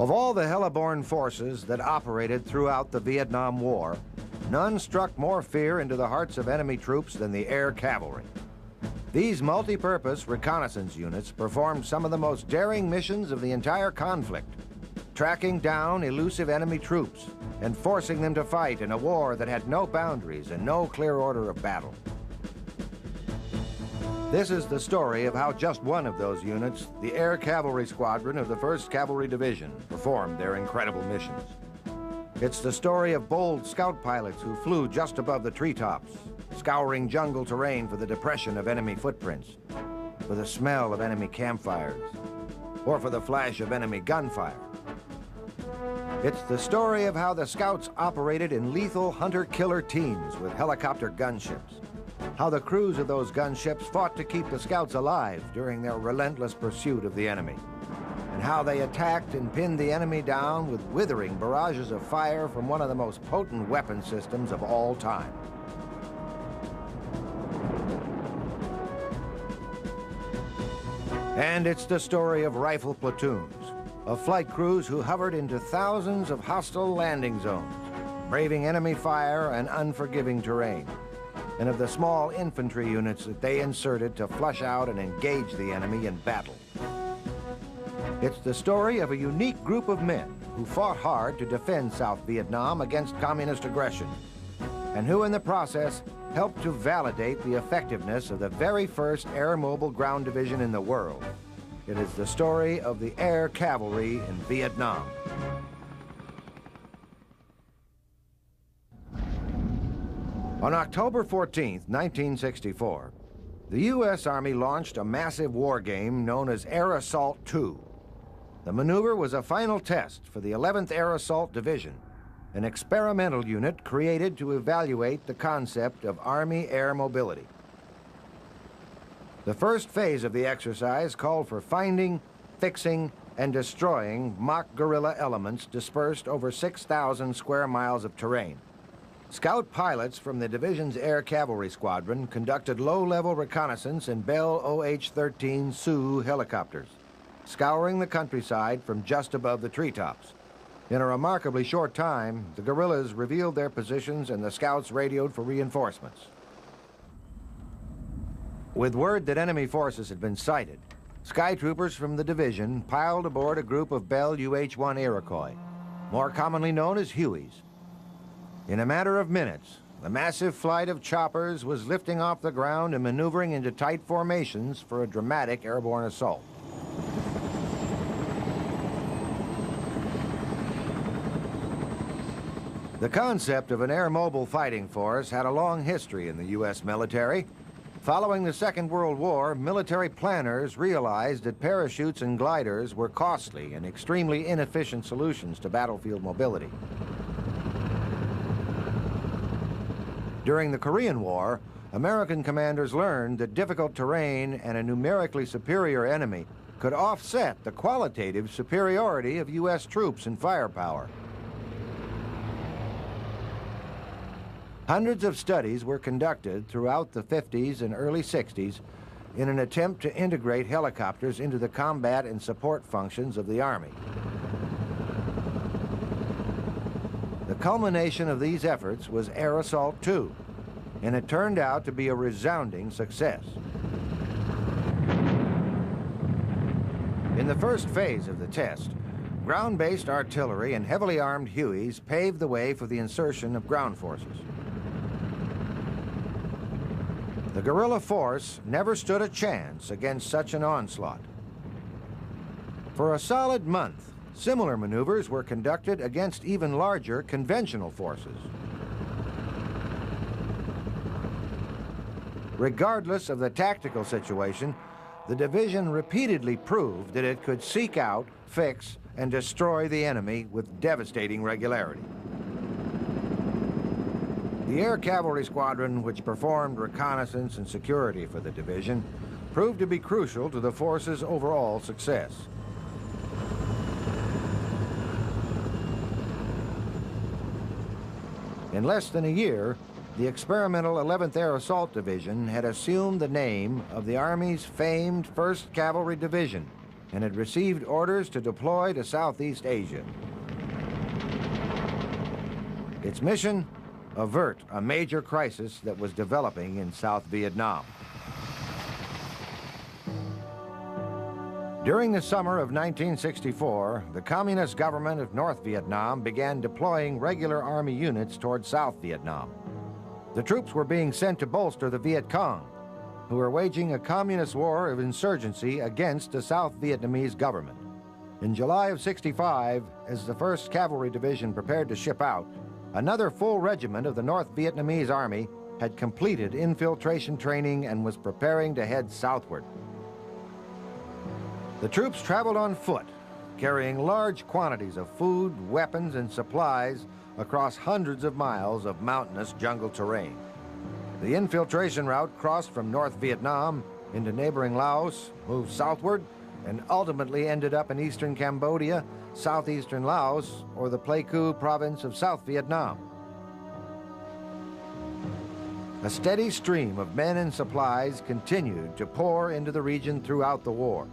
Of all the hell-born forces that operated throughout the Vietnam War, none struck more fear into the hearts of enemy troops than the air cavalry. These multi-purpose reconnaissance units performed some of the most daring missions of the entire conflict, tracking down elusive enemy troops and forcing them to fight in a war that had no boundaries and no clear order of battle. This is the story of how just one of those units, the Air Cavalry Squadron of the 1st Cavalry Division, performed their incredible missions. It's the story of bold scout pilots who flew just above the treetops, scouring jungle terrain for the depression of enemy footprints, for the smell of enemy campfires, or for the flash of enemy gunfire. It's the story of how the scouts operated in lethal hunter-killer teams with helicopter gunships, how the crews of those gunships fought to keep the scouts alive during their relentless pursuit of the enemy, and how they attacked and pinned the enemy down with withering barrages of fire from one of the most potent weapon systems of all time. And it's the story of rifle platoons, of flight crews who hovered into thousands of hostile landing zones, braving enemy fire and unforgiving terrain, and of the small infantry units that they inserted to flush out and engage the enemy in battle. It's the story of a unique group of men who fought hard to defend South Vietnam against communist aggression, and who in the process helped to validate the effectiveness of the very first air mobile ground division in the world. It is the story of the Air Cavalry in Vietnam. On October 14, 1964, the U.S. Army launched a massive war game known as Air Assault 2. The maneuver was a final test for the 11th Air Assault Division, an experimental unit created to evaluate the concept of Army air mobility. The first phase of the exercise called for finding, fixing, and destroying mock guerrilla elements dispersed over 6,000 square miles of terrain. Scout pilots from the division's Air Cavalry Squadron conducted low-level reconnaissance in Bell OH-13 Sioux helicopters, scouring the countryside from just above the treetops. In a remarkably short time, the guerrillas revealed their positions and the scouts radioed for reinforcements. With word that enemy forces had been sighted, sky troopers from the division piled aboard a group of Bell UH-1 Iroquois, more commonly known as Hueys. In a matter of minutes, the massive flight of choppers was lifting off the ground and maneuvering into tight formations for a dramatic airborne assault. The concept of an air mobile fighting force had a long history in the U.S. military. Following the Second World War, military planners realized that parachutes and gliders were costly and extremely inefficient solutions to battlefield mobility. During the Korean War, American commanders learned that difficult terrain and a numerically superior enemy could offset the qualitative superiority of U.S. troops in firepower. Hundreds of studies were conducted throughout the 50s and early 60s in an attempt to integrate helicopters into the combat and support functions of the Army. The culmination of these efforts was Air Assault 2, and it turned out to be a resounding success. In the first phase of the test, ground-based artillery and heavily armed Hueys paved the way for the insertion of ground forces. The guerrilla force never stood a chance against such an onslaught. For a solid month, similar maneuvers were conducted against even larger conventional forces. Regardless of the tactical situation, the division repeatedly proved that it could seek out, fix, and destroy the enemy with devastating regularity. The Air Cavalry Squadron, which performed reconnaissance and security for the division, proved to be crucial to the force's overall success. In less than a year, the experimental 11th Air Assault Division had assumed the name of the Army's famed 1st Cavalry Division and had received orders to deploy to Southeast Asia. Its mission? Avert a major crisis that was developing in South Vietnam. During the summer of 1964, the Communist government of North Vietnam began deploying regular Army units toward South Vietnam. The troops were being sent to bolster the Viet Cong, who were waging a communist war of insurgency against the South Vietnamese government. In July of '65, as the 1st Cavalry Division prepared to ship out, another full regiment of the North Vietnamese Army had completed infiltration training and was preparing to head southward. The troops traveled on foot, carrying large quantities of food, weapons, and supplies across hundreds of miles of mountainous jungle terrain. The infiltration route crossed from North Vietnam into neighboring Laos, moved southward, and ultimately ended up in eastern Cambodia, southeastern Laos, or the Pleiku province of South Vietnam. A steady stream of men and supplies continued to pour into the region throughout the war.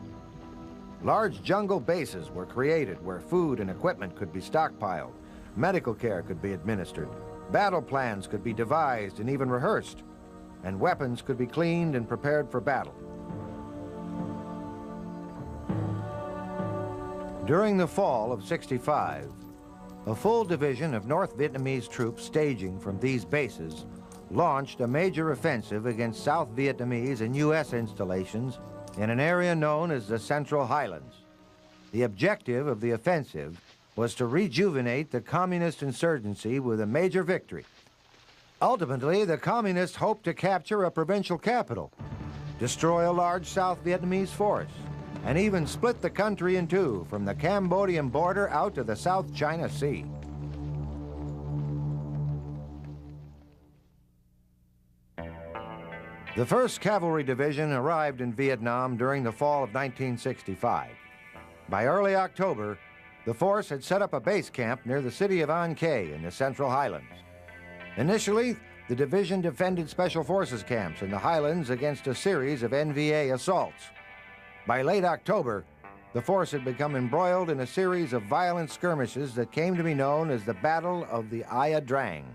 Large jungle bases were created where food and equipment could be stockpiled, medical care could be administered, battle plans could be devised and even rehearsed, and weapons could be cleaned and prepared for battle. During the fall of '65, a full division of North Vietnamese troops staging from these bases launched a major offensive against South Vietnamese and U.S. installations in an area known as the Central Highlands. The objective of the offensive was to rejuvenate the communist insurgency with a major victory. Ultimately, the communists hoped to capture a provincial capital, destroy a large South Vietnamese force, and even split the country in two from the Cambodian border out to the South China Sea. The 1st Cavalry Division arrived in Vietnam during the fall of 1965. By early October, the force had set up a base camp near the city of An Khê in the Central Highlands. Initially, the division defended Special Forces camps in the highlands against a series of NVA assaults. By late October, the force had become embroiled in a series of violent skirmishes that came to be known as the Battle of the Ia Drang.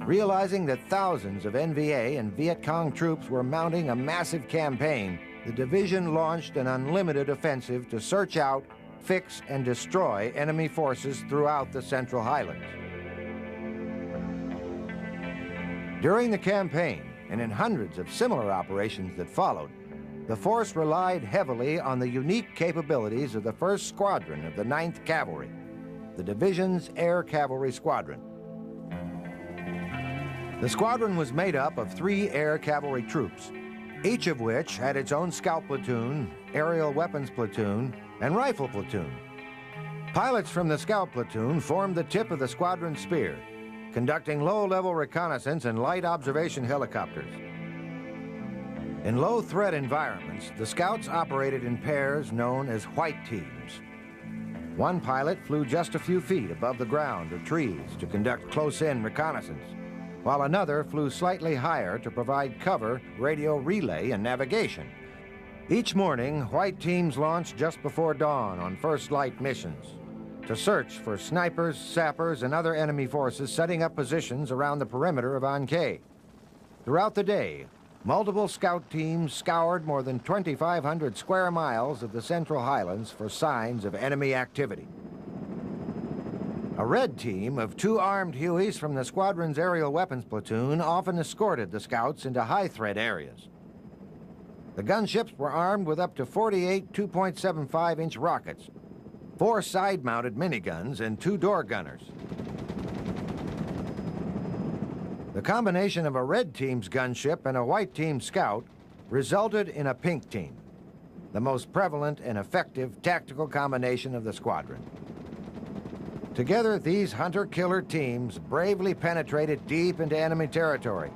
Realizing that thousands of NVA and Viet Cong troops were mounting a massive campaign, the division launched an unlimited offensive to search out, fix, and destroy enemy forces throughout the Central Highlands. During the campaign, and in hundreds of similar operations that followed, the force relied heavily on the unique capabilities of the 1st Squadron of the 9th Cavalry, the division's Air Cavalry Squadron. The squadron was made up of 3 air cavalry troops, each of which had its own scout platoon, aerial weapons platoon, and rifle platoon. Pilots from the scout platoon formed the tip of the squadron spear, conducting low-level reconnaissance and light observation helicopters. In low-threat environments, the scouts operated in pairs known as white teams. One pilot flew just a few feet above the ground or trees to conduct close-in reconnaissance, while another flew slightly higher to provide cover, radio relay, and navigation. Each morning, white teams launched just before dawn on first light missions to search for snipers, sappers, and other enemy forces setting up positions around the perimeter of An Khê. Throughout the day, multiple scout teams scoured more than 2,500 square miles of the Central Highlands for signs of enemy activity. A red team of 2 armed Hueys from the squadron's aerial weapons platoon often escorted the scouts into high-threat areas. The gunships were armed with up to 48 2.75-inch rockets, 4 side-mounted miniguns, and 2 door gunners. The combination of a red team's gunship and a white team's scout resulted in a pink team, the most prevalent and effective tactical combination of the squadron. Together, these hunter-killer teams bravely penetrated deep into enemy territory,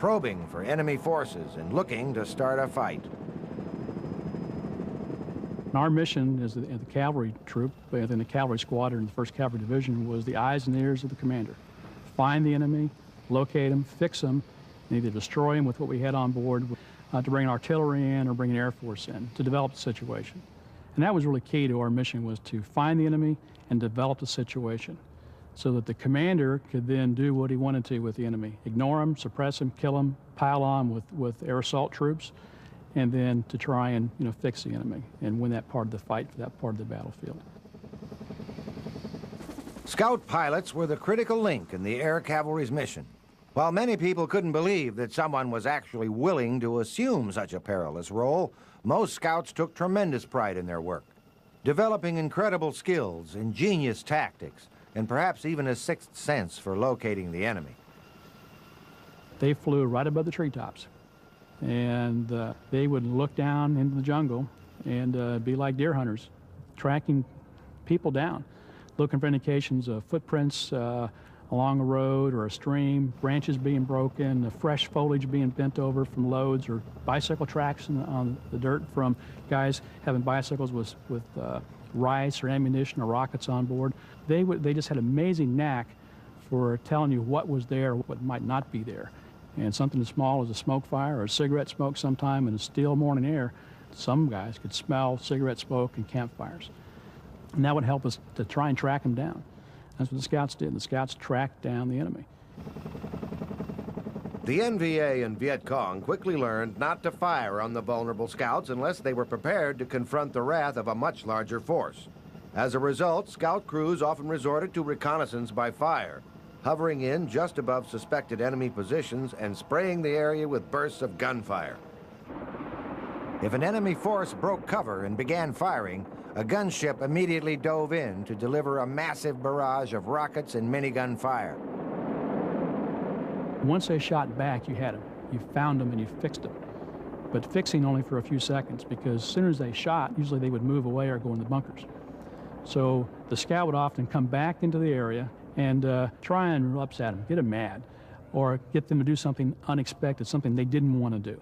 probing for enemy forces and looking to start a fight. Our mission as the cavalry troop, within the cavalry squadron, the 1st Cavalry Division, was the eyes and ears of the commander. Find the enemy, locate them, fix them, and either destroy them with what we had on board. to bring artillery in or bring an Air Force in to develop the situation. And that was really key to our mission, was to find the enemy and develop the situation so that the commander could then do what he wanted to with the enemy: ignore him, suppress him, kill him, pile on with air assault troops, and then to try and fix the enemy and win that part of the fight for that part of the battlefield. Scout pilots were the critical link in the Air Cavalry's mission. While many people couldn't believe that someone was actually willing to assume such a perilous role, most scouts took tremendous pride in their work, developing incredible skills, ingenious tactics, and perhaps even a sixth sense for locating the enemy. They flew right above the treetops, and they would look down into the jungle and be like deer hunters, tracking people down, looking for indications of footprints along a road or a stream, branches being broken, fresh foliage being bent over from loads, or bicycle tracks on the dirt from guys having bicycles with rice or ammunition or rockets on board. They just had an amazing knack for telling you what was there, what might not be there. And something as small as a smoke fire or a cigarette smoke sometime in a still morning air, some guys could smell cigarette smoke and campfires. And that would help us to try and track them down. That's what the scouts did. The scouts tracked down the enemy. The NVA and Viet Cong quickly learned not to fire on the vulnerable scouts unless they were prepared to confront the wrath of a much larger force. As a result, scout crews often resorted to reconnaissance by fire, hovering in just above suspected enemy positions and spraying the area with bursts of gunfire. If an enemy force broke cover and began firing, a gunship immediately dove in to deliver a massive barrage of rockets and minigun fire. Once they shot back, you had them. You found them and you fixed them. But fixing only for a few seconds, because as soon as they shot, usually they would move away or go in the bunkers. So the scout would often come back into the area and try and upset them, get them mad, or get them to do something unexpected, something they didn't want to do.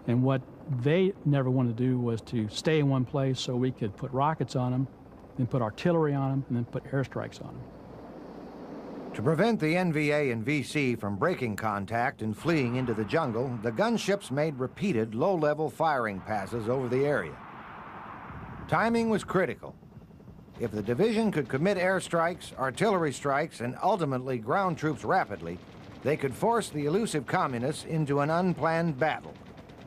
And what they never wanted to do was to stay in one place so we could put rockets on them, then put artillery on them, and then put airstrikes on them. To prevent the NVA and VC from breaking contact and fleeing into the jungle, the gunships made repeated low-level firing passes over the area. Timing was critical. If the division could commit airstrikes, artillery strikes, and ultimately ground troops rapidly, they could force the elusive communists into an unplanned battle,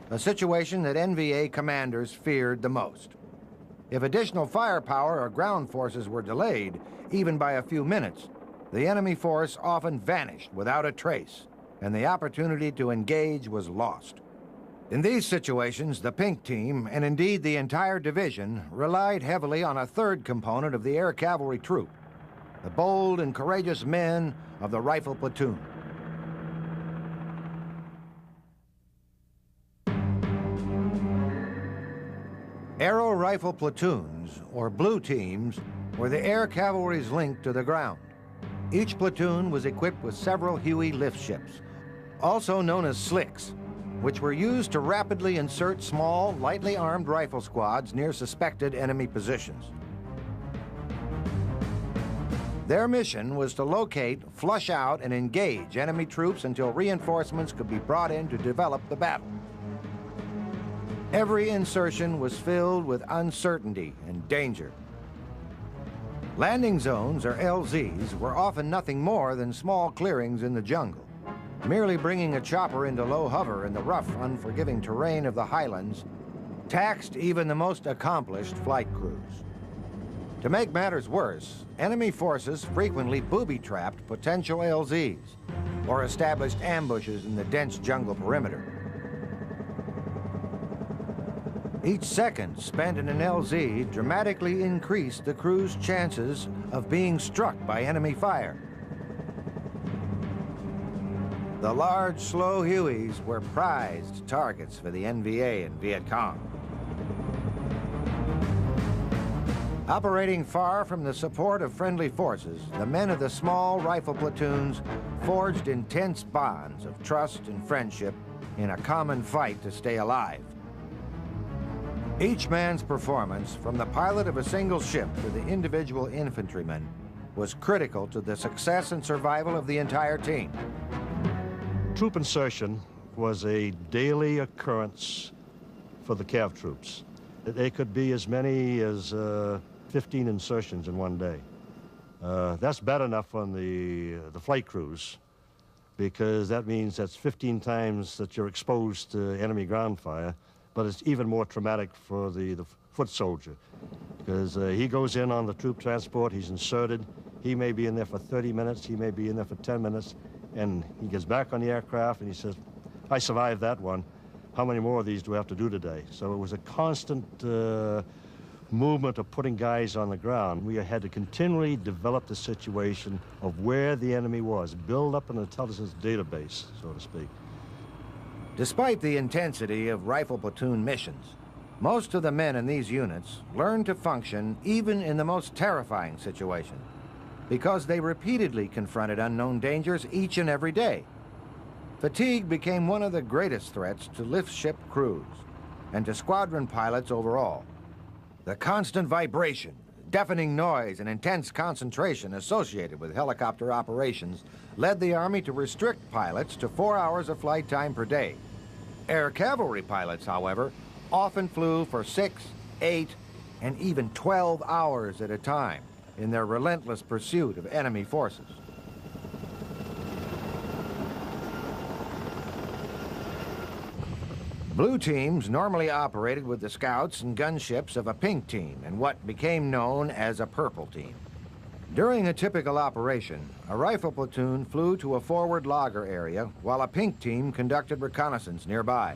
a situation that NVA commanders feared the most. If additional firepower or ground forces were delayed, even by a few minutes, the enemy force often vanished without a trace, and the opportunity to engage was lost. In these situations, the Pink Team, and indeed the entire division, relied heavily on a third component of the Air Cavalry troop, the bold and courageous men of the Rifle Platoon. Aero Rifle Platoons, or Blue Teams, were the Air Cavalry's link to the ground. Each platoon was equipped with several Huey lift ships, also known as slicks, which were used to rapidly insert small, lightly armed rifle squads near suspected enemy positions. Their mission was to locate, flush out, and engage enemy troops until reinforcements could be brought in to develop the battle. Every insertion was filled with uncertainty and danger. Landing zones, or LZs, were often nothing more than small clearings in the jungle. Merely bringing a chopper into low hover in the rough, unforgiving terrain of the highlands taxed even the most accomplished flight crews. To make matters worse, enemy forces frequently booby-trapped potential LZs or established ambushes in the dense jungle perimeter. Each second spent in an LZ dramatically increased the crew's chances of being struck by enemy fire. The large, slow Hueys were prized targets for the NVA and Viet Cong. Operating far from the support of friendly forces, the men of the small rifle platoons forged intense bonds of trust and friendship in a common fight to stay alive. Each man's performance, from the pilot of a single ship to the individual infantryman, was critical to the success and survival of the entire team. Troop insertion was a daily occurrence for the Cav troops. They could be as many as 15 insertions in one day. That's bad enough on the flight crews, because that means that's 15 times that you're exposed to enemy ground fire, but it's even more traumatic for the foot soldier, because he goes in on the troop transport, he's inserted, he may be in there for 30 minutes, he may be in there for 10 minutes, and he gets back on the aircraft and he says, I survived that one. How many more of these do I have to do today? So it was a constant movement of putting guys on the ground. We had to continually develop the situation of where the enemy was, build up an intelligence database, so to speak. Despite the intensity of rifle platoon missions, most of the men in these units learned to function even in the most terrifying situation, because they repeatedly confronted unknown dangers each and every day. Fatigue became one of the greatest threats to lift ship crews and to squadron pilots overall. The constant vibration, deafening noise, and intense concentration associated with helicopter operations led the Army to restrict pilots to 4 hours of flight time per day. Air cavalry pilots, however, often flew for 6, 8, and even 12 hours at a time in their relentless pursuit of enemy forces. Blue teams normally operated with the scouts and gunships of a pink team and what became known as a purple team. During a typical operation, a rifle platoon flew to a forward logger area while a pink team conducted reconnaissance nearby.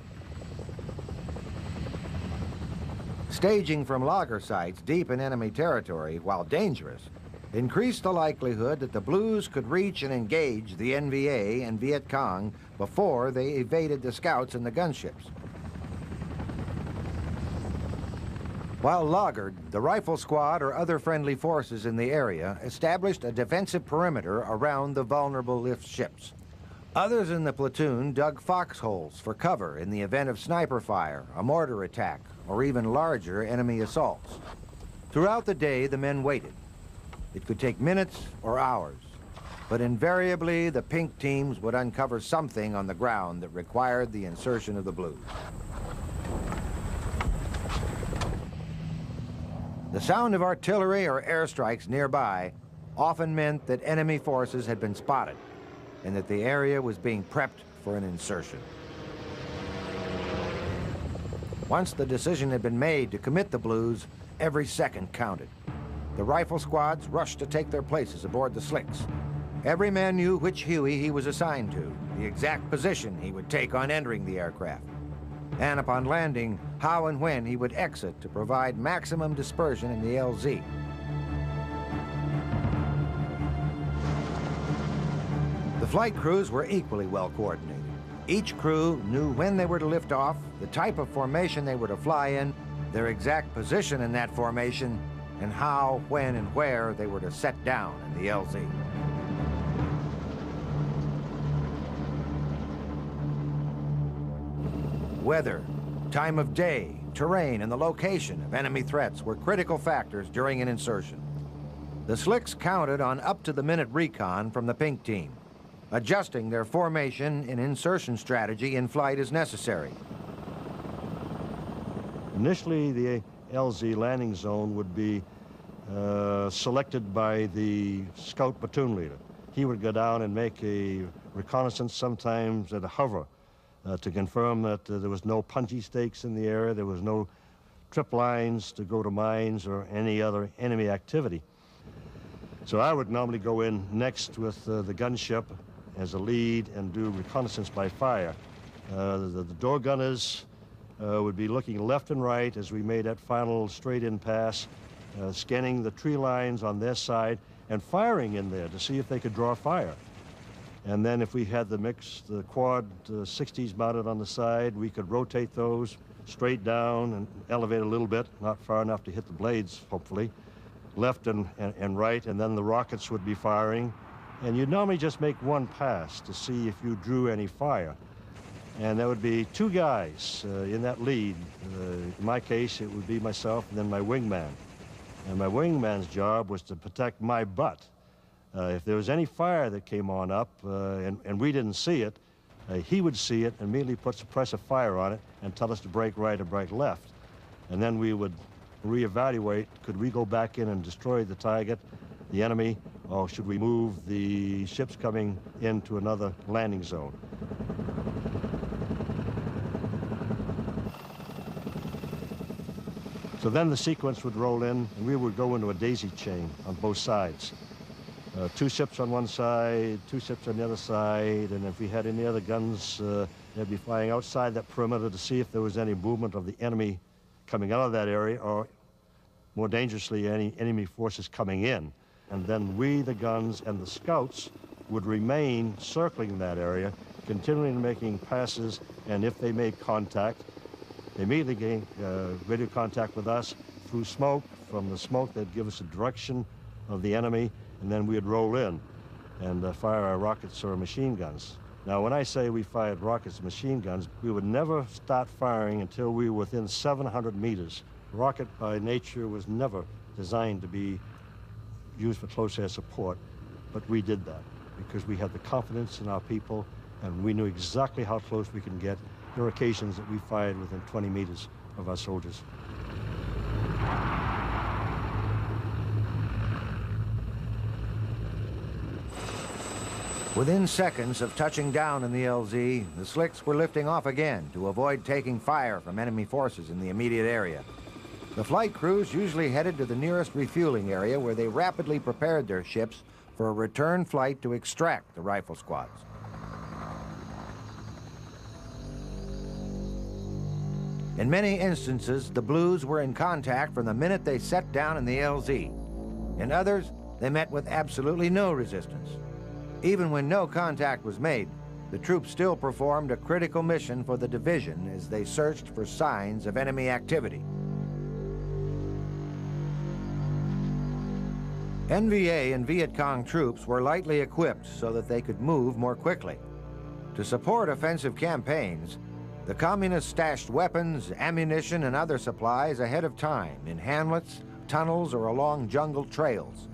Staging from logger sites deep in enemy territory, while dangerous, increased the likelihood that the Blues could reach and engage the NVA and Viet Cong before they evaded the scouts and the gunships. While loggered, the rifle squad or other friendly forces in the area established a defensive perimeter around the vulnerable lift ships. Others in the platoon dug foxholes for cover in the event of sniper fire, a mortar attack, or even larger enemy assaults. Throughout the day, the men waited. It could take minutes or hours, but invariably the pink teams would uncover something on the ground that required the insertion of the Blues. The sound of artillery or airstrikes nearby often meant that enemy forces had been spotted and that the area was being prepped for an insertion. Once the decision had been made to commit the Blues, every second counted. The rifle squads rushed to take their places aboard the slicks. Every man knew which Huey he was assigned to, the exact position he would take on entering the aircraft, and upon landing, how and when he would exit to provide maximum dispersion in the LZ. The flight crews were equally well coordinated. Each crew knew when they were to lift off, the type of formation they were to fly in, their exact position in that formation, and how, when, and where they were to set down in the LZ. Weather, time of day, terrain, and the location of enemy threats were critical factors during an insertion. The slicks counted on up-to-the-minute recon from the pink team, adjusting their formation and insertion strategy in flight as necessary. Initially, the LZ landing zone would be selected by the scout platoon leader. He would go down and make a reconnaissance, sometimes at a hover, to confirm that there was no punchy stakes in the area, there was no trip lines to go to mines or any other enemy activity. So I would normally go in next with the gunship as a lead and do reconnaissance by fire. The door gunners would be looking left and right as we made that final straight-in pass, scanning the tree lines on their side and firing in there to see if they could draw fire. And then if we had the quad 60s mounted on the side, we could rotate those straight down and elevate a little bit, not far enough to hit the blades, hopefully, left and right, and then the rockets would be firing. And you'd normally just make one pass to see if you drew any fire. And there would be two guys in that lead. In my case, it would be myself and then my wingman. And my wingman's job was to protect my butt. If there was any fire that came on up and we didn't see it, He would see it, immediately put suppressive fire on it, and tell us to break right or break left. And then we would reevaluate, could we go back in and destroy the target, the enemy, or should we move the ships coming into another landing zone? So then the sequence would roll in, and we would go into a daisy chain on both sides. 2 ships on one side, 2 ships on the other side, and if we had any other guns, they'd be flying outside that perimeter to see if there was any movement of the enemy coming out of that area, or more dangerously, any enemy forces coming in. And then we, the guns, and the scouts would remain circling that area, continually making passes, and if they made contact, they immediately gained radio contact with us through smoke. From the smoke, they'd give us a direction of the enemy, and then we'd roll in and fire our rockets or machine guns. Now, when I say we fired rockets and machine guns, we would never start firing until we were within 700 meters. Rocket, by nature, was never designed to be used for close air support, but we did that because we had the confidence in our people, and we knew exactly how close we could get. There were occasions that we fired within 20 meters of our soldiers. Within seconds of touching down in the LZ, the slicks were lifting off again to avoid taking fire from enemy forces in the immediate area. The flight crews usually headed to the nearest refueling area where they rapidly prepared their ships for a return flight to extract the rifle squads. In many instances, the Blues were in contact from the minute they set down in the LZ. In others, they met with absolutely no resistance. Even when no contact was made, the troops still performed a critical mission for the division as they searched for signs of enemy activity. NVA and Viet Cong troops were lightly equipped so that they could move more quickly. To support offensive campaigns, the Communists stashed weapons, ammunition, and other supplies ahead of time in hamlets, tunnels, or along jungle trails.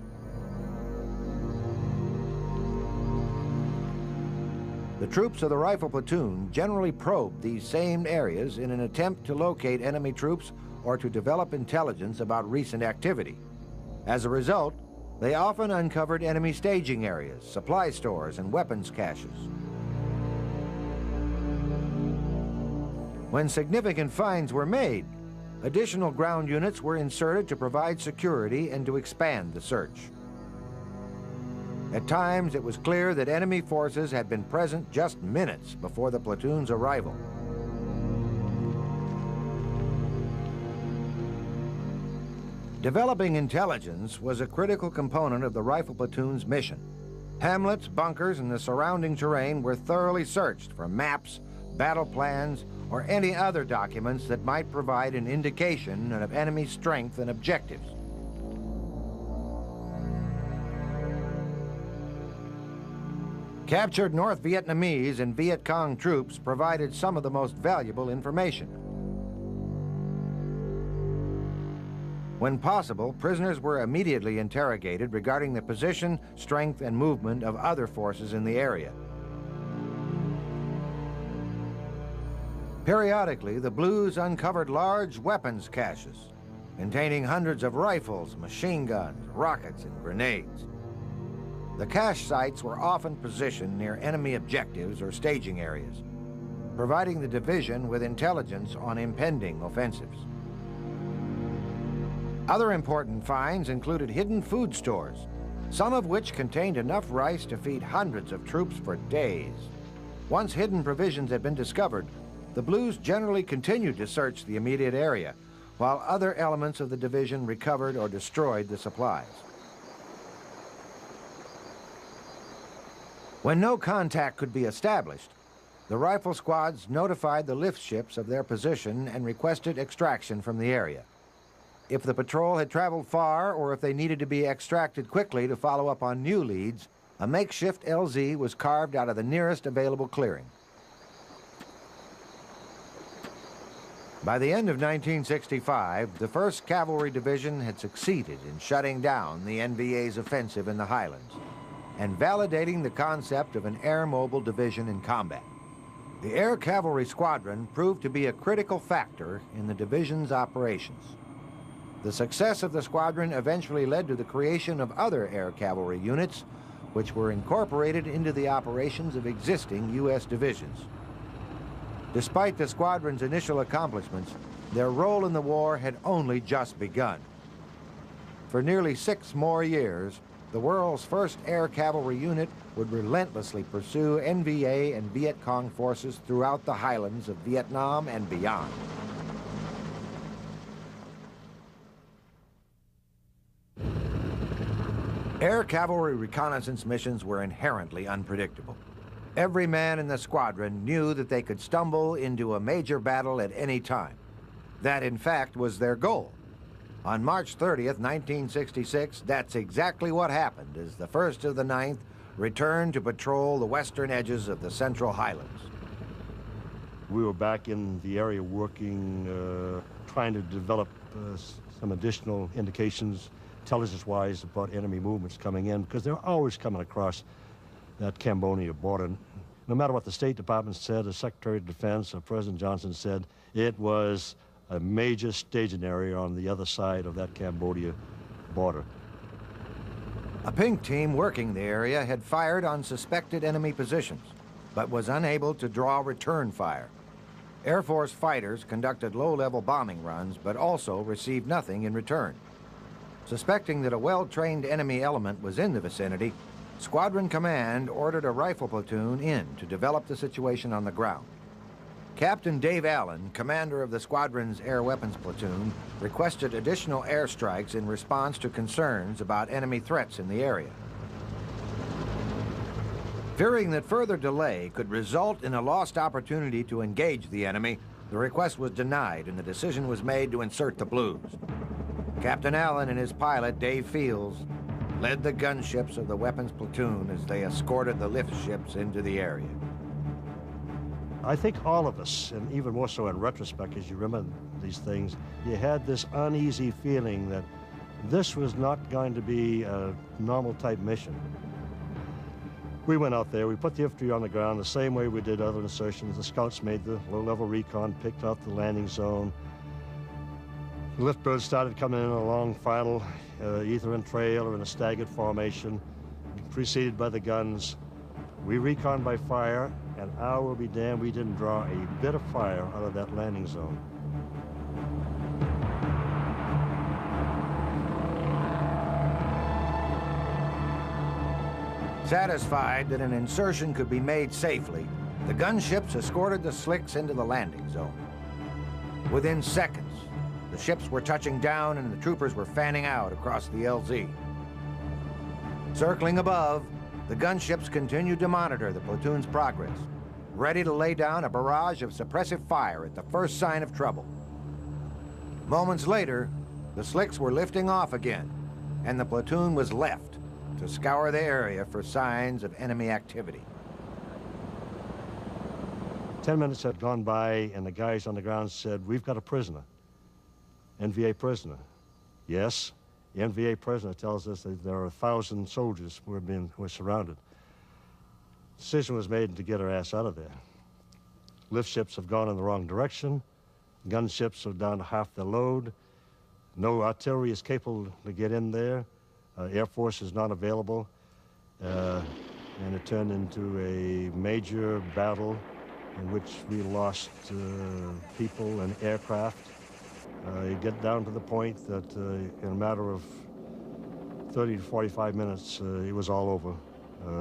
The troops of the rifle platoon generally probed these same areas in an attempt to locate enemy troops or to develop intelligence about recent activity. As a result, they often uncovered enemy staging areas, supply stores, and weapons caches. When significant finds were made, additional ground units were inserted to provide security and to expand the search. At times, it was clear that enemy forces had been present just minutes before the platoon's arrival. Developing intelligence was a critical component of the rifle platoon's mission. Hamlets, bunkers, and the surrounding terrain were thoroughly searched for maps, battle plans, or any other documents that might provide an indication of enemy strength and objectives. Captured North Vietnamese and Viet Cong troops provided some of the most valuable information. When possible, prisoners were immediately interrogated regarding the position, strength, and movement of other forces in the area. Periodically, the Blues uncovered large weapons caches containing hundreds of rifles, machine guns, rockets, and grenades. The cache sites were often positioned near enemy objectives or staging areas, providing the division with intelligence on impending offensives. Other important finds included hidden food stores, some of which contained enough rice to feed hundreds of troops for days. Once hidden provisions had been discovered, the Blues generally continued to search the immediate area, while other elements of the division recovered or destroyed the supplies. When no contact could be established, the rifle squads notified the lift ships of their position and requested extraction from the area. If the patrol had traveled far or if they needed to be extracted quickly to follow up on new leads, a makeshift LZ was carved out of the nearest available clearing. By the end of 1965, the 1st Cavalry Division had succeeded in shutting down the NVA's offensive in the Highlands and validating the concept of an air-mobile division in combat. The Air Cavalry Squadron proved to be a critical factor in the division's operations. The success of the squadron eventually led to the creation of other air cavalry units, which were incorporated into the operations of existing U.S. divisions. Despite the squadron's initial accomplishments, their role in the war had only just begun. For nearly 6 more years, the world's first air cavalry unit would relentlessly pursue NVA and Viet Cong forces throughout the highlands of Vietnam and beyond. Air cavalry reconnaissance missions were inherently unpredictable. Every man in the squadron knew that they could stumble into a major battle at any time. That, in fact, was their goal. On March 30th, 1966, that's exactly what happened as the 1st of the 9th returned to patrol the western edges of the Central Highlands. We were back in the area working, trying to develop some additional indications, intelligence-wise, about enemy movements coming in, because they're always coming across that Cambodia border. No matter what the State Department said, the Secretary of Defense, or President Johnson said, it was a major staging area on the other side of that Cambodia border. A pink team working the area had fired on suspected enemy positions, but was unable to draw return fire. Air Force fighters conducted low-level bombing runs, but also received nothing in return. Suspecting that a well-trained enemy element was in the vicinity, Squadron Command ordered a rifle platoon in to develop the situation on the ground. Captain Dave Allen, commander of the squadron's air weapons platoon, requested additional airstrikes in response to concerns about enemy threats in the area. Fearing that further delay could result in a lost opportunity to engage the enemy, the request was denied and the decision was made to insert the Blues. Captain Allen and his pilot, Dave Fields, led the gunships of the weapons platoon as they escorted the lift ships into the area. I think all of us, and even more so in retrospect as you remember these things, you had this uneasy feeling that this was not going to be a normal type mission. We went out there, we put the infantry on the ground the same way we did other insertions. The scouts made the low-level recon, picked out the landing zone. The lift birds started coming in along final, either in trail or in a staggered formation, preceded by the guns. We reconned by fire, and I will be damned we didn't draw a bit of fire out of that landing zone. Satisfied that an insertion could be made safely, the gunships escorted the slicks into the landing zone. Within seconds, the ships were touching down and the troopers were fanning out across the LZ. Circling above, the gunships continued to monitor the platoon's progress, ready to lay down a barrage of suppressive fire at the first sign of trouble. Moments later, the slicks were lifting off again, and the platoon was left to scour the area for signs of enemy activity. 10 minutes had gone by, and the guys on the ground said, "We've got a prisoner, NVA prisoner." Yes, the NVA prisoner tells us that there are 1,000 soldiers who were surrounded. Decision was made to get our ass out of there. Lift ships have gone in the wrong direction. Gunships are down to half their load. No artillery is capable to get in there. Air Force is not available. And it turned into a major battle in which we lost people and aircraft. You get down to the point that in a matter of 30 to 45 minutes, it was all over.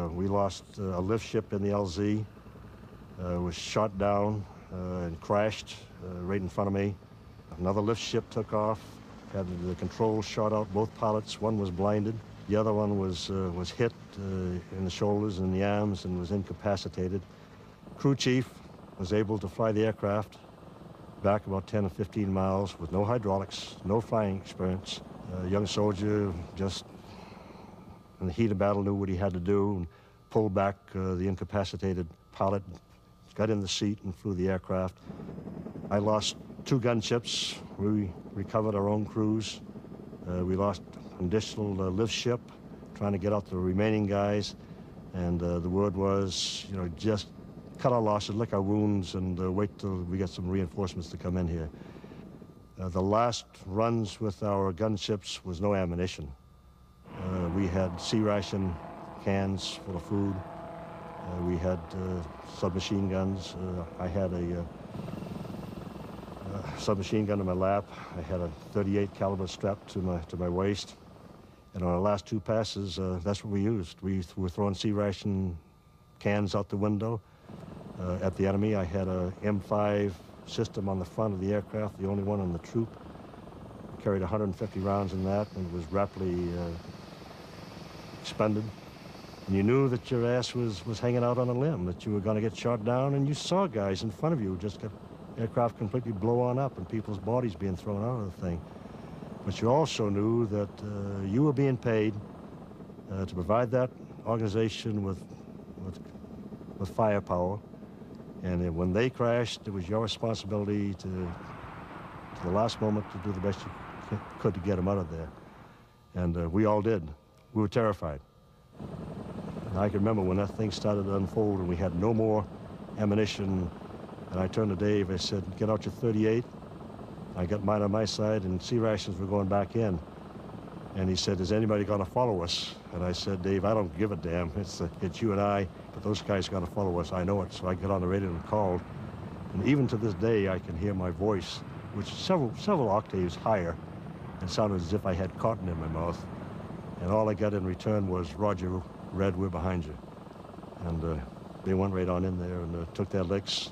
We lost a lift ship in the LZ, was shot down and crashed right in front of me. Another lift ship took off, had the controls shot out, both pilots. One was blinded. The other one was hit in the shoulders and the arms and was incapacitated. Crew chief was able to fly the aircraft back about 10 or 15 miles with no hydraulics, no flying experience. A young soldier just in the heat of battle knew what he had to do and pulled back the incapacitated pilot, got in the seat and flew the aircraft. I lost 2 gunships. We recovered our own crews. We lost an additional lift ship trying to get out the remaining guys. And the word was, you know, just cut our losses, lick our wounds, and wait till we get some reinforcements to come in here. The last runs with our gunships was no ammunition. We had sea ration cans full of food. We had submachine guns. I had a submachine gun in my lap. I had a .38 caliber strapped to my waist. And on our last two passes, that's what we used. We were throwing sea ration cans out the window at the enemy. I had a M5 system on the front of the aircraft, the only one on the troop. I carried 150 rounds in that, and it was rapidly expended. And you knew that your ass was hanging out on a limb, that you were going to get shot down, and you saw guys in front of you just get aircraft completely blow on up and people's bodies being thrown out of the thing. But you also knew that you were being paid to provide that organization with firepower. And when they crashed, it was your responsibility to the last moment, to do the best you could to get them out of there. And we all did. We were terrified. And I can remember when that thing started to unfold and we had no more ammunition, and I turned to Dave, I said, get out your .38. I got mine on my side, and sea rations were going back in. And he said, is anybody going to follow us? And I said, Dave, I don't give a damn. It's you and I, but those guys are going to follow us. I know it. So I got on the radio and called. And even to this day, I can hear my voice, which is several octaves higher, and sounded as if I had cotton in my mouth. And all I got in return was, Roger, Red, we're behind you. And they went right on in there and took their licks.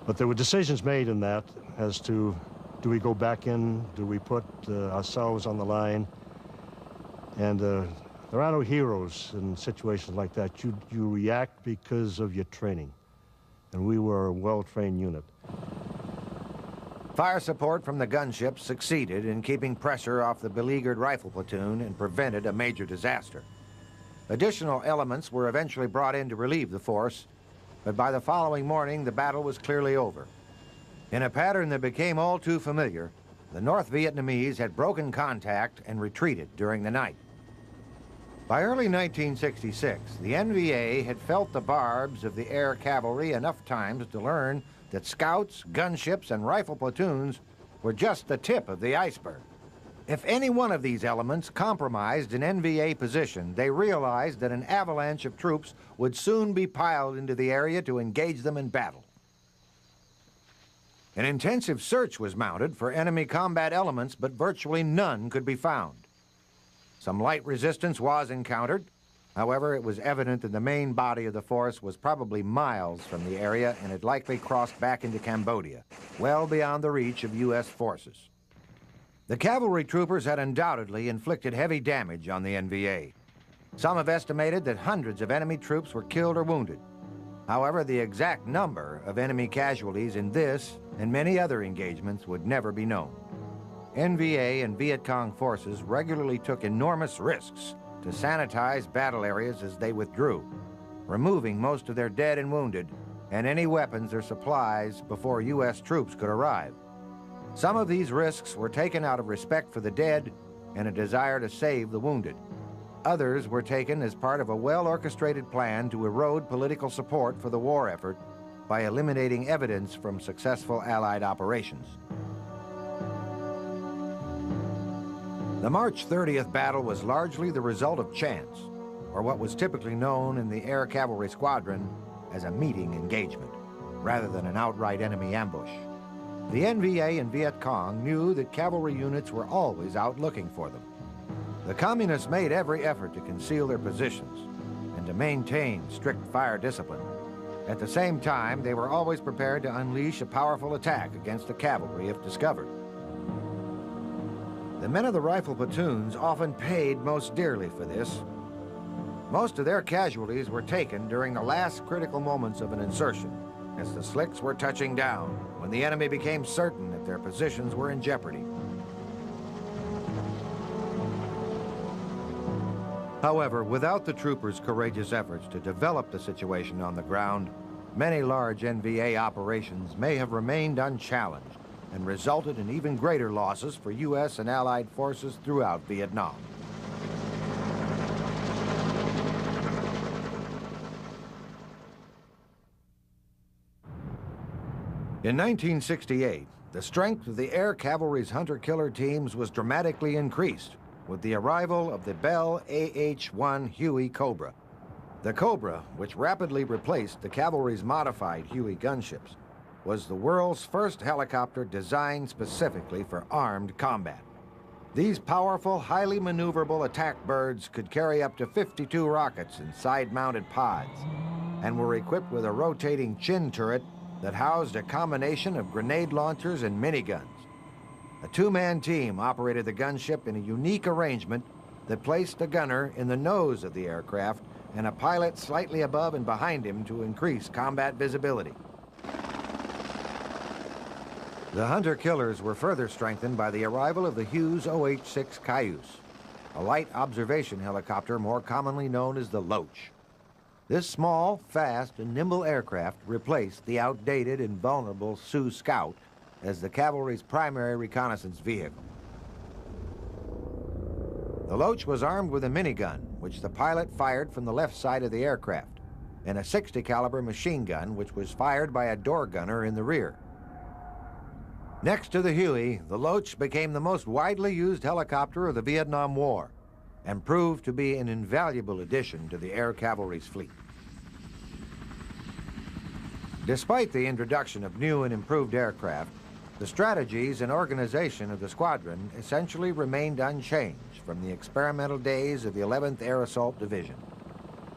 But there were decisions made in that as to, do we go back in? Do we put ourselves on the line? And there are no heroes in situations like that. You react because of your training. And we were a well-trained unit. Fire support from the gunships succeeded in keeping pressure off the beleaguered rifle platoon and prevented a major disaster. Additional elements were eventually brought in to relieve the force, but by the following morning, the battle was clearly over. In a pattern that became all too familiar, the North Vietnamese had broken contact and retreated during the night. By early 1966, the NVA had felt the barbs of the air cavalry enough times to learn that scouts, gunships, and rifle platoons were just the tip of the iceberg. If any one of these elements compromised an NVA position, they realized that an avalanche of troops would soon be piled into the area to engage them in battle. An intensive search was mounted for enemy combat elements, but virtually none could be found. Some light resistance was encountered. However, it was evident that the main body of the force was probably miles from the area and had likely crossed back into Cambodia, well beyond the reach of U.S. forces. The cavalry troopers had undoubtedly inflicted heavy damage on the NVA. Some have estimated that hundreds of enemy troops were killed or wounded. However, the exact number of enemy casualties in this and many other engagements would never be known. NVA and Viet Cong forces regularly took enormous risks to sanitize battle areas as they withdrew, removing most of their dead and wounded and any weapons or supplies before U.S. troops could arrive. Some of these risks were taken out of respect for the dead and a desire to save the wounded. Others were taken as part of a well-orchestrated plan to erode political support for the war effort by eliminating evidence from successful Allied operations. The March 30th battle was largely the result of chance, or what was typically known in the Air Cavalry Squadron as a meeting engagement, rather than an outright enemy ambush. The NVA and Viet Cong knew that cavalry units were always out looking for them. The Communists made every effort to conceal their positions and to maintain strict fire discipline. At the same time, they were always prepared to unleash a powerful attack against the cavalry if discovered. The men of the rifle platoons often paid most dearly for this. Most of their casualties were taken during the last critical moments of an insertion, as the slicks were touching down, when the enemy became certain that their positions were in jeopardy. However, without the troopers' courageous efforts to develop the situation on the ground, many large NVA operations may have remained unchallenged and resulted in even greater losses for U.S. and Allied forces throughout Vietnam. In 1968, the strength of the Air Cavalry's hunter-killer teams was dramatically increased with the arrival of the Bell AH-1 Huey Cobra. The Cobra, which rapidly replaced the cavalry's modified Huey gunships, was the world's first helicopter designed specifically for armed combat. These powerful, highly maneuverable attack birds could carry up to 52 rockets in side-mounted pods and were equipped with a rotating chin turret that housed a combination of grenade launchers and miniguns. A two-man team operated the gunship in a unique arrangement that placed a gunner in the nose of the aircraft and a pilot slightly above and behind him to increase combat visibility. The hunter-killers were further strengthened by the arrival of the Hughes OH-6 Cayuse, a light observation helicopter more commonly known as the Loach. This small, fast, and nimble aircraft replaced the outdated and vulnerable Sioux Scout as the cavalry's primary reconnaissance vehicle. The Loach was armed with a minigun, which the pilot fired from the left side of the aircraft, and a .60 caliber machine gun, which was fired by a door gunner in the rear. Next to the Huey, the Loach became the most widely used helicopter of the Vietnam War and proved to be an invaluable addition to the Air Cavalry's fleet. Despite the introduction of new and improved aircraft, the strategies and organization of the squadron essentially remained unchanged from the experimental days of the 11th Air Assault Division.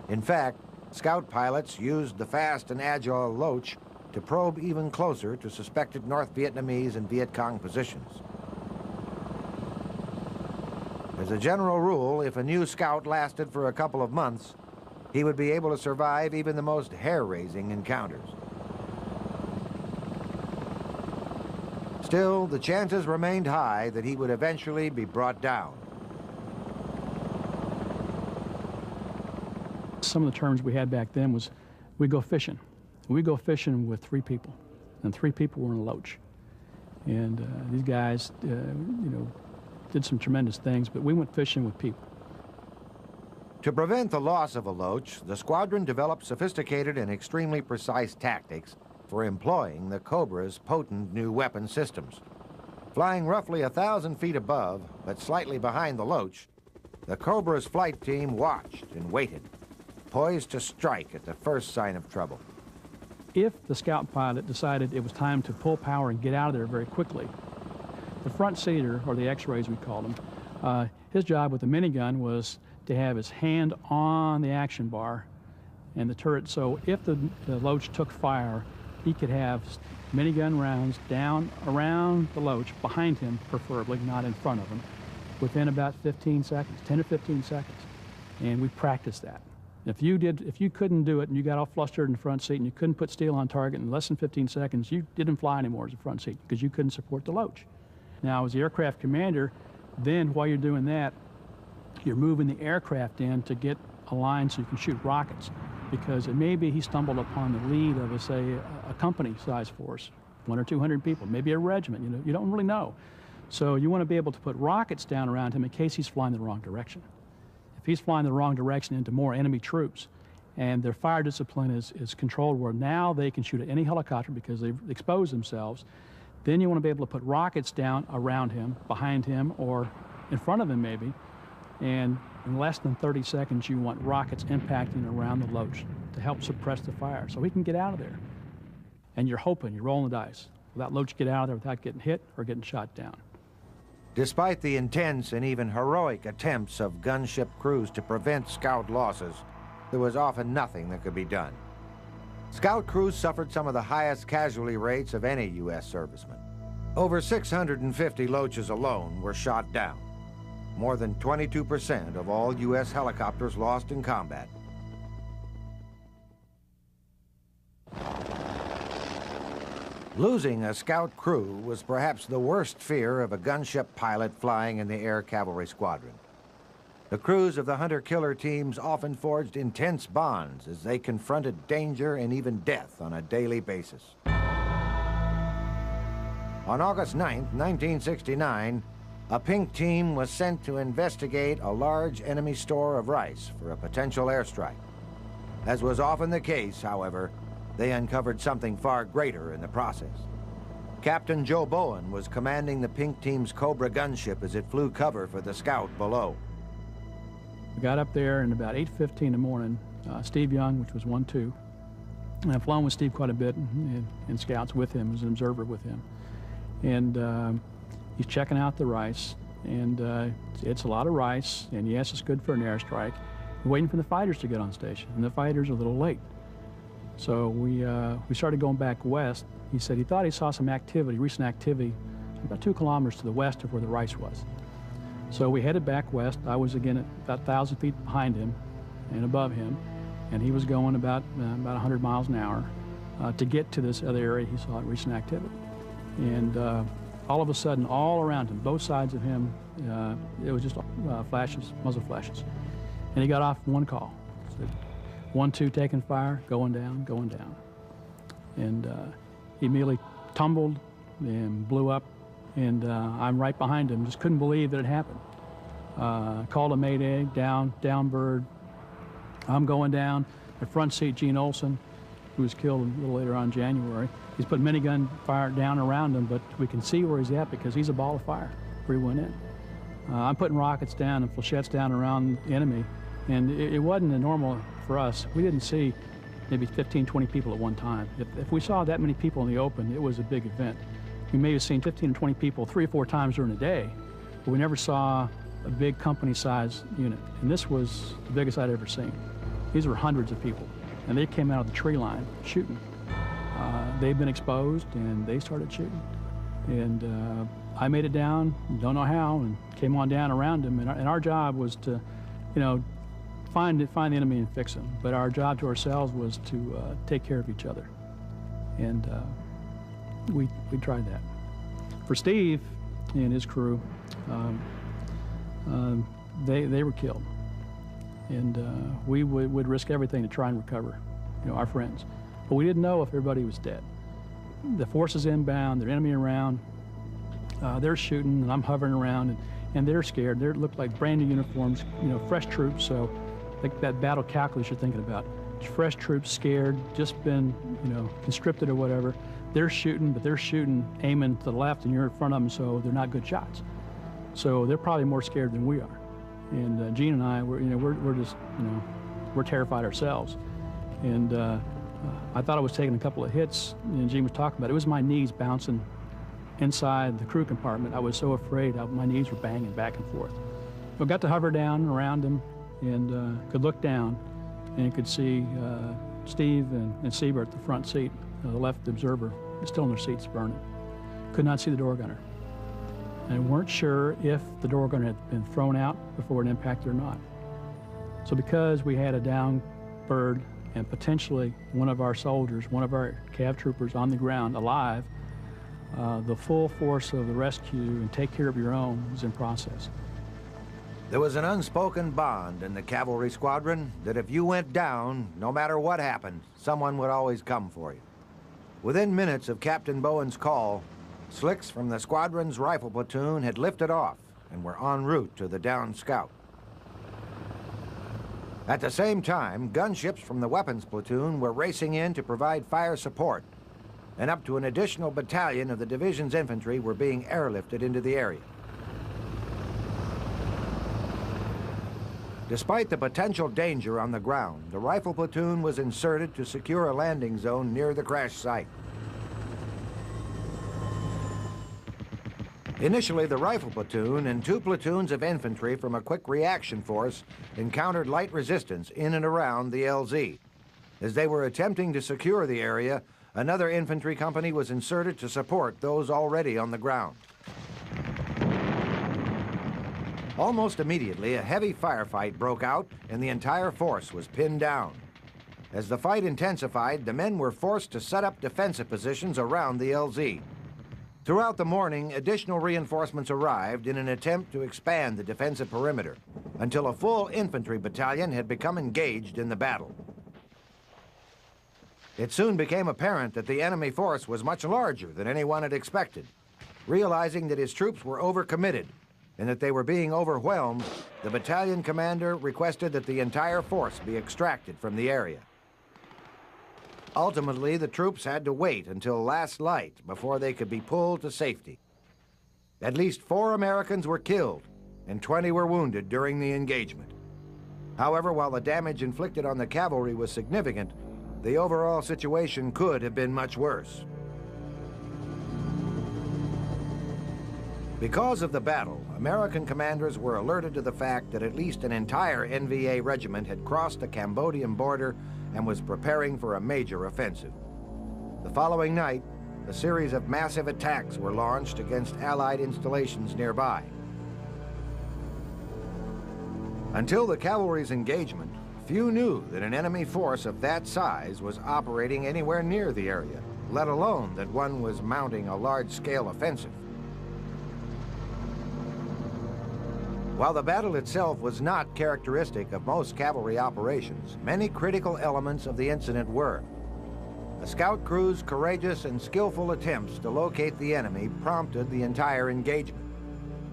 In fact, scout pilots used the fast and agile Loach to probe even closer to suspected North Vietnamese and Viet Cong positions. As a general rule, if a new scout lasted for a couple of months, he would be able to survive even the most hair-raising encounters. Still, the chances remained high that he would eventually be brought down. Some of the terms we had back then was, we go fishing. We go fishing with 3 people, and 3 people were in a Loach. And these guys, did some tremendous things, but we went fishing with people. To prevent the loss of a Loach, the squadron developed sophisticated and extremely precise tactics for employing the Cobra's potent new weapon systems. Flying roughly 1,000 feet above, but slightly behind the Loach, the Cobra's flight team watched and waited, poised to strike at the first sign of trouble. If the scout pilot decided it was time to pull power and get out of there very quickly, the front seater, or the X-rays we called him, his job with the minigun was to have his hand on the action bar and the turret, so if the Loach took fire, he could have minigun rounds down around the Loach, behind him preferably, not in front of him, within about 15 seconds, 10 to 15 seconds. And we practiced that. If you couldn't do it and you got all flustered in the front seat and you couldn't put steel on target in less than 15 seconds, you didn't fly anymore as a front seat because you couldn't support the Loach. Now, as the aircraft commander, then while you're doing that, you're moving the aircraft in to get a line so you can shoot rockets, because it may be he stumbled upon the lead of, say, a company-sized force, 100 or 200 people, maybe a regiment, you don't really know. So you want to be able to put rockets down around him in case he's flying the wrong direction. If he's flying the wrong direction into more enemy troops, and their fire discipline is controlled where now they can shoot at any helicopter because they've exposed themselves, then you want to be able to put rockets down around him, behind him, or in front of him maybe, and in less than 30 seconds you want rockets impacting around the Loach to help suppress the fire so he can get out of there. And you're hoping, you're rolling the dice, will that Loach get out of there without getting hit or getting shot down. Despite the intense and even heroic attempts of gunship crews to prevent scout losses, there was often nothing that could be done. Scout crews suffered some of the highest casualty rates of any U.S. serviceman. Over 650 Loaches alone were shot down. More than 22% of all U.S. helicopters lost in combat. Losing a scout crew was perhaps the worst fear of a gunship pilot flying in the Air Cavalry Squadron. The crews of the hunter-killer teams often forged intense bonds as they confronted danger and even death on a daily basis. On August 9, 1969, a pink team was sent to investigate a large enemy store of rice for a potential airstrike. As was often the case, however, they uncovered something far greater in the process. Captain Joe Bowen was commanding the Pink Team's Cobra gunship as it flew cover for the scout below. We got up there, and about 8:50 in the morning, Steve Young, which was 1-2, and I've flown with Steve quite a bit in scouts with him, as an observer with him. And he's checking out the rice, and it's a lot of rice, and yes, it's good for an airstrike. We're waiting for the fighters to get on station, and the fighters are a little late. So we started going back west. He said he thought he saw some activity, recent activity, about 2 kilometers to the west of where the rice was. So we headed back west. I was again at about 1,000 feet behind him and above him, and he was going about 100 miles an hour to get to this other area he saw recent activity. And all of a sudden, all around him, both sides of him, it was just flashes, muzzle flashes. And he got off one call. Said, 1-2 taking fire, going down, going down. And he immediately tumbled and blew up, and I'm right behind him. Just couldn't believe that it happened. Called a mayday, down bird. I'm going down. The front seat, Gene Olson, who was killed a little later on in January. He's put minigun fire down around him, but we can see where he's at because he's a ball of fire where he went in. I'm putting rockets down and flechettes down around the enemy, and it wasn't a normal for us. We didn't see maybe 15, 20 people at one time. If we saw that many people in the open, it was a big event. We may have seen 15 or 20 people 3 or 4 times during the day, but we never saw a big company-sized unit. And this was the biggest I'd ever seen. These were hundreds of people, and they came out of the tree line shooting. They'd been exposed, and they started shooting. And I made it down, don't know how, and came on down around them. And our job was to, find the enemy and fix them. But our job to ourselves was to take care of each other. And we tried that. For Steve and his crew, they were killed. And we would risk everything to try and recover, our friends. But we didn't know if everybody was dead. The forces inbound, their enemy around, they're shooting, and I'm hovering around, and they're scared. They look like brand new uniforms, fresh troops. So like that battle calculus you're thinking about. It's fresh troops, scared, just been, conscripted or whatever. They're shooting, but they're shooting, aiming to the left, and you're in front of them, so they're not good shots. So they're probably more scared than we are. And Gene and I, we're just, we're terrified ourselves. And I thought I was taking a couple of hits, and Gene was talking about it. It was my knees bouncing inside the crew compartment. I was so afraid. My knees were banging back and forth. I got to hover down around him and could look down and could see Steve and Siebert at the front seat, the left observer, still in their seats burning. Could not see the door gunner. And weren't sure if the door gunner had been thrown out before it impacted or not. So because we had a down bird and potentially one of our soldiers, one of our cav troopers on the ground alive, the full force of the rescue and take care of your own was in process. There was an unspoken bond in the cavalry squadron that if you went down, no matter what happened, someone would always come for you. Within minutes of Captain Bowen's call, slicks from the squadron's rifle platoon had lifted off and were en route to the downed scout. At the same time, gunships from the weapons platoon were racing in to provide fire support, and up to an additional battalion of the division's infantry were being airlifted into the area. Despite the potential danger on the ground, the rifle platoon was inserted to secure a landing zone near the crash site. Initially, the rifle platoon and 2 platoons of infantry from a quick reaction force encountered light resistance in and around the LZ. As they were attempting to secure the area, another infantry company was inserted to support those already on the ground. Almost immediately, a heavy firefight broke out and the entire force was pinned down. As the fight intensified, the men were forced to set up defensive positions around the LZ. Throughout the morning, additional reinforcements arrived in an attempt to expand the defensive perimeter until a full infantry battalion had become engaged in the battle. It soon became apparent that the enemy force was much larger than anyone had expected. Realizing that his troops were overcommitted and that they were being overwhelmed, the battalion commander requested that the entire force be extracted from the area. Ultimately, the troops had to wait until last light before they could be pulled to safety. At least 4 Americans were killed and 20 were wounded during the engagement. However, while the damage inflicted on the cavalry was significant, the overall situation could have been much worse. Because of the battle, American commanders were alerted to the fact that at least an entire NVA regiment had crossed the Cambodian border and was preparing for a major offensive. The following night, a series of massive attacks were launched against Allied installations nearby. Until the cavalry's engagement, few knew that an enemy force of that size was operating anywhere near the area, let alone that one was mounting a large-scale offensive. While the battle itself was not characteristic of most cavalry operations, many critical elements of the incident were. A scout crew's courageous and skillful attempts to locate the enemy prompted the entire engagement.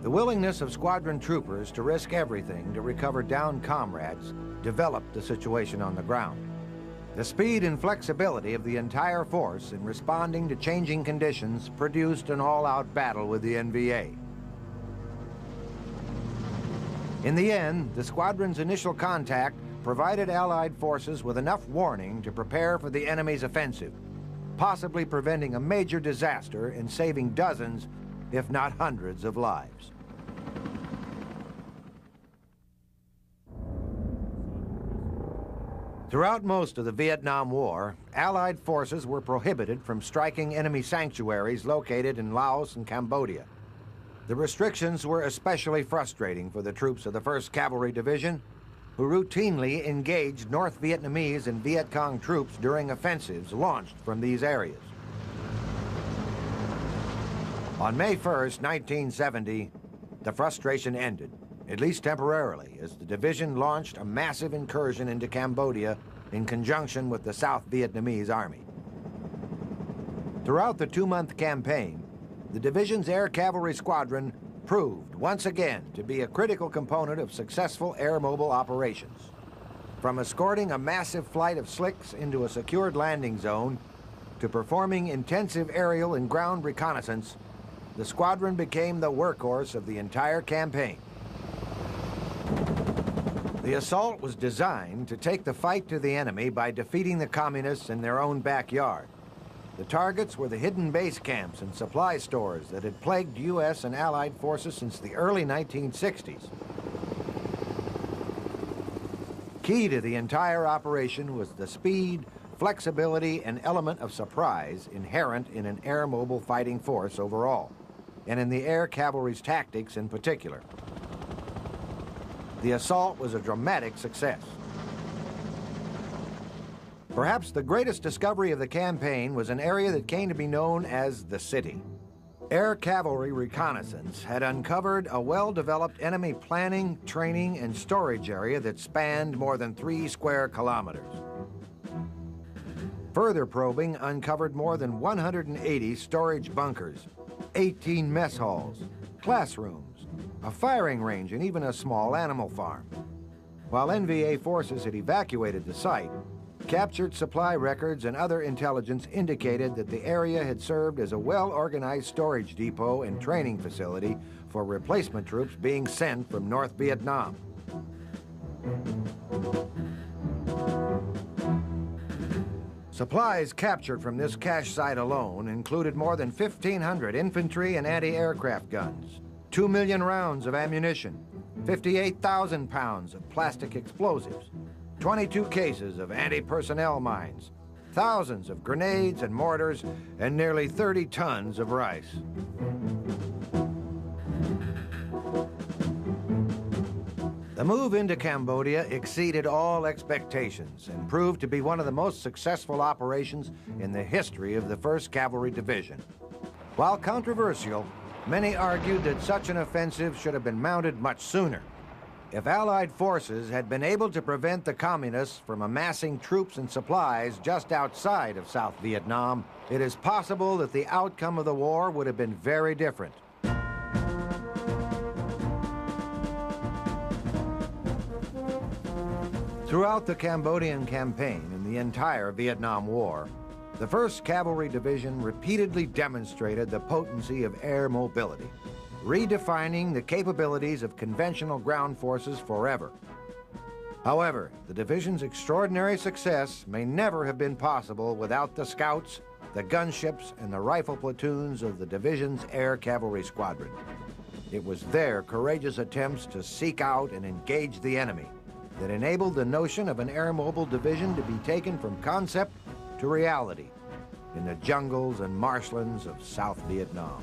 The willingness of squadron troopers to risk everything to recover downed comrades developed the situation on the ground. The speed and flexibility of the entire force in responding to changing conditions produced an all-out battle with the NVA. In the end, the squadron's initial contact provided Allied forces with enough warning to prepare for the enemy's offensive, possibly preventing a major disaster and saving dozens, if not hundreds, of lives. Throughout most of the Vietnam War, Allied forces were prohibited from striking enemy sanctuaries located in Laos and Cambodia. The restrictions were especially frustrating for the troops of the 1st Cavalry Division, who routinely engaged North Vietnamese and Viet Cong troops during offensives launched from these areas. On May 1st, 1970, the frustration ended, at least temporarily, as the division launched a massive incursion into Cambodia in conjunction with the South Vietnamese Army. Throughout the 2-month campaign, the division's air cavalry squadron proved once again to be a critical component of successful air mobile operations. From escorting a massive flight of slicks into a secured landing zone to performing intensive aerial and ground reconnaissance, the squadron became the workhorse of the entire campaign. The assault was designed to take the fight to the enemy by defeating the communists in their own backyard. The targets were the hidden base camps and supply stores that had plagued U.S. and Allied forces since the early 1960s. Key to the entire operation was the speed, flexibility, and element of surprise inherent in an air mobile fighting force overall, and in the air cavalry's tactics in particular. The assault was a dramatic success. Perhaps the greatest discovery of the campaign was an area that came to be known as the City. Air cavalry reconnaissance had uncovered a well-developed enemy planning, training, and storage area that spanned more than 3 square kilometers. Further probing uncovered more than 180 storage bunkers, 18 mess halls, classrooms, a firing range, and even a small animal farm. While NVA forces had evacuated the site, captured supply records and other intelligence indicated that the area had served as a well-organized storage depot and training facility for replacement troops being sent from North Vietnam. Supplies captured from this cache site alone included more than 1,500 infantry and anti-aircraft guns, 2 million rounds of ammunition, 58,000 pounds of plastic explosives, 22 cases of anti-personnel mines, thousands of grenades and mortars, and nearly 30 tons of rice. The move into Cambodia exceeded all expectations and proved to be one of the most successful operations in the history of the 1st Cavalry Division. While controversial, many argued that such an offensive should have been mounted much sooner. If Allied forces had been able to prevent the communists from amassing troops and supplies just outside of South Vietnam, it is possible that the outcome of the war would have been very different. Throughout the Cambodian campaign in in the entire Vietnam War, the 1st Cavalry Division repeatedly demonstrated the potency of air mobility, redefining the capabilities of conventional ground forces forever. However, the division's extraordinary success may never have been possible without the scouts, the gunships, and the rifle platoons of the division's Air Cavalry Squadron. It was their courageous attempts to seek out and engage the enemy that enabled the notion of an air-mobile division to be taken from concept to reality in the jungles and marshlands of South Vietnam.